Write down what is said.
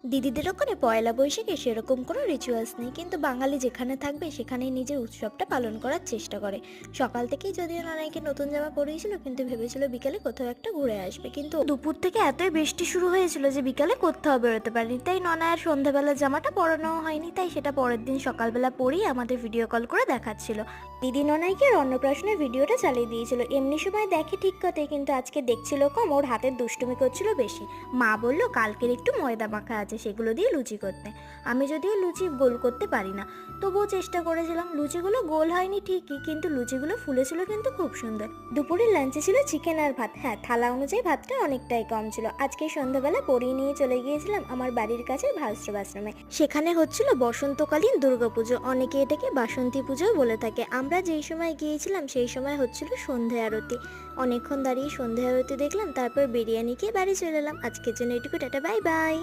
দিদিদের ওখানে পয়লা বৈশাখে সেরকম কোনো রিচুয়ালস নেই, কিন্তু বাঙালি যেখানে থাকবে সেখানেই নিজের উৎসবটা পালন করার চেষ্টা করে। সকাল থেকেই যদিও নানাইকে নতুন জামা পরিয়েছিল, কিন্তু ভেবেছিল বিকেলে কোথাও একটা ঘুরে আসবে, কিন্তু দুপুর থেকে এতই বৃষ্টি শুরু হয়েছিল যে বিকালে কোথাও বেরোতে পারেনি। তাই ননায়ের সন্ধ্যাবেলা জামাটা পরানো হয়নি, তাই সেটা পরের দিন সকালবেলা পরেই আমাদের ভিডিও কল করে দেখাচ্ছিল। দিদি ননাইকে আর অন্নপ্রাশনের ভিডিওটা চালিয়ে দিয়েছিল। এমনি সময় দেখে ঠিক কথাই, কিন্তু আজকে দেখছিল কম, ওর হাতের দুষ্টুমি করছিল বেশি। মা বলল কালকের একটু ময়দা মাখা আছে, সেগুলো দিয়ে লুচি করতে। আমি যদিও লুচি গোল করতে পারি না, তবুও চেষ্টা করেছিলাম। লুচিগুলো গোল হয়নি ঠিকই, কিন্তু লুচিগুলো ফুলেছিল কিন্তু খুব সুন্দর। দুপুরের লাঞ্চে ছিল চিকেন আর ভাত। হ্যাঁ, থালা অনুযায়ী ভাতটা অনেকটাই কম ছিল। আজকে সন্ধ্যাবেলা পরিয়ে নিয়ে চলে গিয়েছিলাম আমার বাড়ির কাছে ভাস্কর আশ্রমে। সেখানে হচ্ছিল বসন্তকালীন দুর্গাপুজো, অনেকে এটাকে বাসন্তী পুজোও বলে থাকে। আমরা যেই সময় গিয়েছিলাম সেই সময় হচ্ছিল সন্ধে আরতি। অনেকক্ষণ দাঁড়িয়ে সন্ধে আরতি দেখলাম, তারপর বিরিয়ানি খেয়ে বাড়ি চলে এলাম। আজকের জন্য এটুকু, টাটা, বাই বাই।